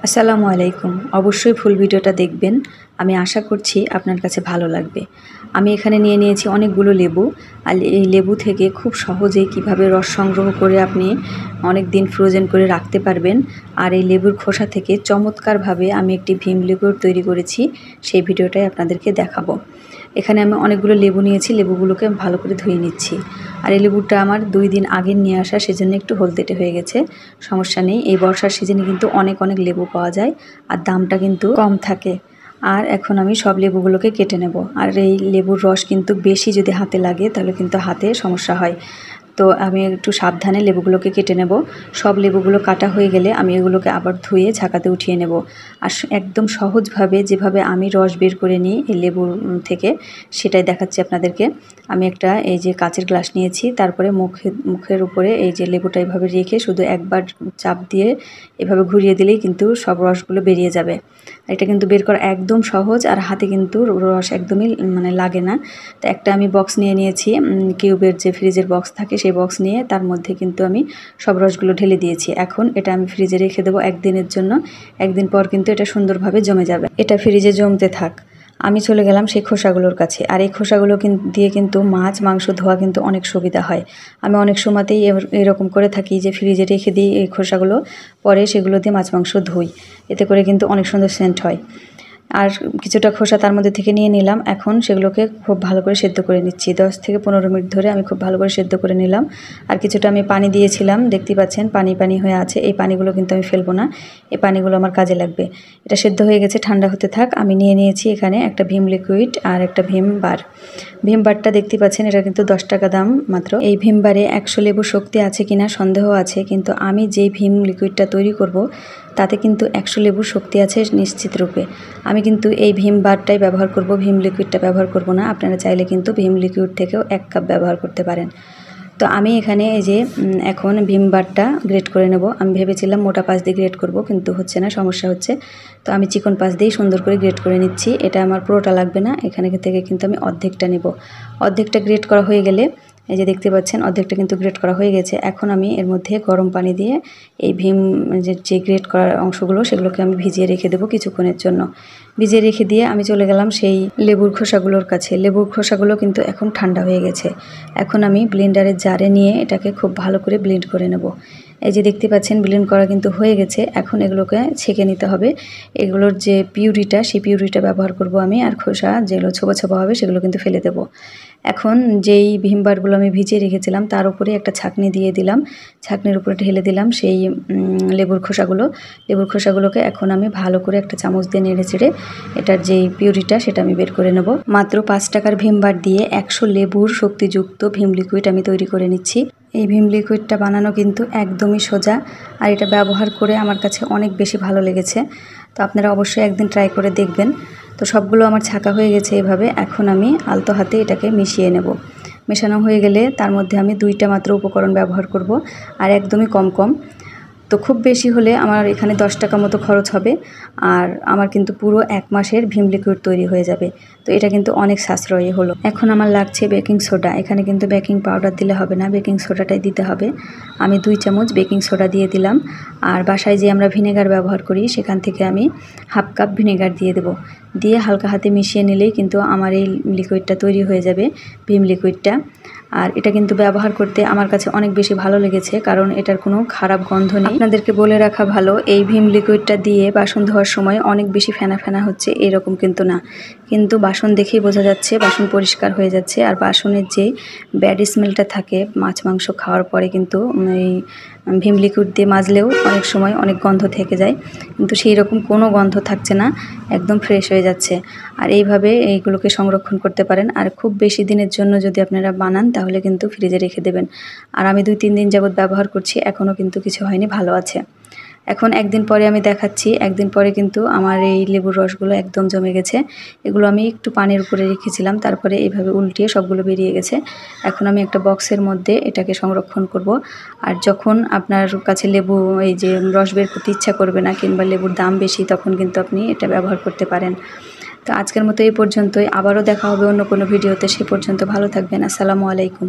আসসালামু আলাইকুম। অবশ্যই ফুল ভিডিওটা দেখবেন। আমি আশা করছি আপনার কাছে ভালো লাগবে। আমি এখানে নিয়ে নিয়েছি অনেকগুলো লেবু। আর এই লেবু থেকে খুব সহজেই কিভাবে রস সংগ্রহ করে আপনি অনেক দিন ফ্রোজেন করে রাখতে পারবেন। আর এই লেবুর খোসা থেকে চমৎকারভাবে আমি একটি ভিম লিকুইড তৈরি করেছি, সেই ভিডিওটাই আপনাদেরকে দেখাবো। এখানে আমি অনেকগুলো লেবু নিয়েছি, লেবুগুলোকে ভালো করে ধুয়ে নিচ্ছি। আর এই লেবুটা আমার 2 দিন আগে নিয়ে আসা, সেজন্য একটু হলদেটে হয়ে গেছে। সমস্যা নেই, এই বর্ষার সিজনে কিন্তু অনেক লেবু পাওয়া যায় আর দামটা কিন্তু কম থাকে। আর এখন আমি সব লেবুগুলোকে কেটে নেব। আর এই লেবুর রস কিন্তু বেশি যদি হাতে লাগে তাহলে কিন্তু হাতে সমস্যা হয়। তো আমি একটু সাবধানে লেবুগুলোকে কেটে নেব। সব লেবুগুলো কাটা হয়ে গেলে আমি এগুলোকে আবার ধুয়ে ঝাঁকাতে উঠিয়ে নেব। আর একদম সহজভাবে যেভাবে আমি রস বের করে নিই এই লেবুর থেকে, সেটাই দেখাচ্ছি আপনাদেরকে। আমি একটা এই যে কাচের গ্লাস নিয়েছি, তারপরে মুখের উপরে এই যে লেবুটা এভাবে রেখে শুধু একবার চাপ দিয়ে এভাবে ঘুরিয়ে দিলেই কিন্তু সব রসগুলো বেরিয়ে যাবে। এটা কিন্তু বের করা একদম সহজ, আর হাতে কিন্তু রস একদমই লাগে না। তো একটা আমি বক্স নিয়ে নিয়েছি, কিউবের যে ফ্রিজের বক্স থাকে সেই বক্স নিয়ে তার মধ্যে কিন্তু আমি সব রসগুলো ঢেলে দিয়েছি। এখন এটা আমি ফ্রিজে রেখে দেবো 1 দিনের জন্য। 1 দিন পর কিন্তু এটা সুন্দরভাবে জমে যাবে। এটা ফ্রিজে জমতে থাক। আমি চলে গেলাম সেই খোসাগুলোর কাছে। আর এই খোসাগুলো দিয়ে কিন্তু মাছ মাংস ধোয়া কিন্তু অনেক সুবিধা হয়। আমি অনেক সময়তেই এরকম করে থাকি যে ফ্রিজে রেখে দিই এই খোসাগুলো, পরে সেগুলো দিয়ে মাছ মাংস ধুই। এতে করে কিন্তু অনেক সুন্দর সেন্ট হয়। আর কিছুটা খোসা তার মধ্যে থেকে নিয়ে নিলাম। এখন সেগুলোকে খুব ভালো করে সেদ্ধ করে নিচ্ছি। 10 থেকে 15 মিনিট ধরে আমি খুব ভালো করে সেদ্ধ করে নিলাম। আর কিছুটা আমি পানি দিয়েছিলাম, দেখতেই পাচ্ছেন পানি পানি হয়ে আছে। এই পানিগুলো কিন্তু আমি ফেলবো না, এই পানিগুলো আমার কাজে লাগবে। এটা সেদ্ধ হয়ে গেছে, ঠান্ডা হতে থাক। আমি নিয়ে নিয়েছি এখানে একটা ভিম লিকুইড আর একটা ভিম বার। ভিম বারটা দেখতে পাচ্ছেন, এটা কিন্তু 10 টাকা দাম মাত্র। এই ভিম বারে 100 লেবু শক্তি আছে কিনা সন্দেহ আছে, কিন্তু আমি যেই ভিম লিকুইডটা তৈরি করব তাতে কিন্তু 100 লেবুর শক্তি আছে নিশ্চিত রূপে। আমি কিন্তু এই ভিম বারটাই ব্যবহার করব, ভিম লিকুইডটা ব্যবহার করব না। আপনারা চাইলে কিন্তু ভিম লিকুইড থেকেও 1 কাপ ব্যবহার করতে পারেন। তো আমি এখানে এই যে এখন ভিম বারটা গ্রেট করে নেব। আমি ভেবেছিলাম মোটা পাশ দিয়ে গ্রেট করব, কিন্তু হচ্ছে না, সমস্যা হচ্ছে। তো আমি চিকন পাশ দিয়েই সুন্দর করে গ্রেট করে নিচ্ছি। এটা আমার পুরোটা লাগবে না, এখানে থেকে কিন্তু আমি অর্ধেকটা নেব। অর্ধেকটা গ্রেট করা হয়ে গেলে এই যে দেখতে পাচ্ছেন অর্ধেকটা কিন্তু গ্রেট করা হয়ে গেছে। এখন আমি এর মধ্যে গরম পানি দিয়ে এই ভিম যে গ্রেট করার অংশগুলো সেগুলোকে আমি ভিজিয়ে রেখে দেবো কিছুক্ষণের জন্য। ভিজিয়ে রেখে দিয়ে আমি চলে গেলাম সেই লেবুর খোসাগুলোর কাছে। লেবুর খোসাগুলো কিন্তু এখন ঠান্ডা হয়ে গেছে। এখন আমি ব্লেন্ডারের জারে নিয়ে এটাকে খুব ভালো করে ব্লেন্ড করে নেব। এই যে দেখতে পাচ্ছেন ব্লেন্ড করা কিন্তু হয়ে গেছে। এখন এগুলোকে ছেঁকে নিতে হবে। এগুলোর যে পিউরিটা, সেই পিউরিটা ব্যবহার করব আমি। আর খোসা যেগুলো ছোপা ছোপা হবে সেগুলো কিন্তু ফেলে দেব। এখন যেই ভিমবারগুলো আমি ভিজিয়ে রেখেছিলাম তার উপরে একটা ছাঁকনি দিয়ে দিলাম। ছাঁকনির উপরে ঢেলে দিলাম সেই লেবুর খোসাগুলো। লেবুর খোসাগুলোকে এখন আমি ভালো করে একটা চামচ দিয়ে নেড়ে চেড়ে এটার যেই পিউরিটা সেটা আমি বের করে নেব। মাত্র 5 টাকার ভিমবার দিয়ে 100 লেবুর শক্তিযুক্ত ভিম লিকুইড আমি তৈরি করে নিচ্ছি। এই ভিম লিকুইডটা বানানো কিন্তু একদমই সোজা, আর এটা ব্যবহার করে আমার কাছে অনেক বেশি ভালো লেগেছে। তো আপনারা অবশ্যই একদিন ট্রাই করে দেখবেন। তো সবগুলো আমার ছাঁকা হয়ে গেছে এভাবে। এখন আমি আলতো হাতে এটাকে মিশিয়ে নেব। মেশানো হয়ে গেলে তার মধ্যে আমি 2টা মাত্র উপকরণ ব্যবহার করব, আর একদমই কম কম। তো খুব বেশি হলে আমার এখানে 10 টাকা মতো খরচ হবে, আর আমার কিন্তু পুরো 1 মাসের ভিম লিকুইড তৈরি হয়ে যাবে। তো এটা কিন্তু অনেক সাশ্রয়ী হলো। এখন আমার লাগছে বেকিং সোডা। এখানে কিন্তু বেকিং পাউডার দিলে হবে না, বেকিং সোডাটাই দিতে হবে। আমি 2 চামচ বেকিং সোডা দিয়ে দিলাম। আর বাসায় যে আমরা ভিনেগার ব্যবহার করি সেখান থেকে আমি 1/2 কাপ ভিনেগার দিয়ে দেব। দিয়ে হালকা হাতে মিশিয়ে নিলেই কিন্তু আমার এই লিকুইডটা তৈরি হয়ে যাবে, ভিম লিকুইডটা। আর এটা কিন্তু ব্যবহার করতে আমার কাছে অনেক বেশি ভালো লেগেছে, কারণ এটার কোনো খারাপ গন্ধ নেই। আপনাদেরকে বলে রাখা ভালো, এই ভিম লিকুইডটা দিয়ে বাসন ধোয়ার সময় অনেক বেশি ফেনা ফেনা হচ্ছে এরকম কিন্তু না, কিন্তু বাসন দেখেই বোঝা যাচ্ছে বাসন পরিষ্কার হয়ে যাচ্ছে। আর বাসনের যে ব্যাড স্মেলটা থাকে মাছ মাংস খাওয়ার পরে, কিন্তু এই ভিম লিকুইড দিয়ে মাজলেও অনেক সময় অনেক গন্ধ থেকে যায়, কিন্তু সেই রকম কোনো গন্ধ থাকছে না, একদম ফ্রেশ হয়ে যাচ্ছে। আর এইভাবে এইগুলোকে সংরক্ষণ করতে পারেন। আর খুব বেশি দিনের জন্য যদি আপনারা বানান তাহলে কিন্তু ফ্রিজে রেখে দেবেন। আর আমি 2-3 দিন যাবত ব্যবহার করছি, এখনও কিন্তু কিছু হয়নি, ভালো আছে। এখন 1 দিন পরে আমি দেখাচ্ছি। 1 দিন পরে কিন্তু আমার এই লেবুর রসগুলো একদম জমে গেছে। এগুলো আমি একটু পানির উপরে রেখেছিলাম, তারপরে এইভাবে উল্টিয়ে সবগুলো বেরিয়ে গেছে। এখন আমি একটা বক্সের মধ্যে এটাকে সংরক্ষণ করব। আর যখন আপনার কাছে লেবু এই যে রস বের করতে ইচ্ছা করবে না, কিংবা লেবুর দাম বেশি, তখন কিন্তু আপনি এটা ব্যবহার করতে পারেন। তো আজকের মতো এই পর্যন্তই। আবারও দেখা হবে অন্য কোনো ভিডিওতে। সে পর্যন্ত ভালো থাকবেন। আসসালামু আলাইকুম।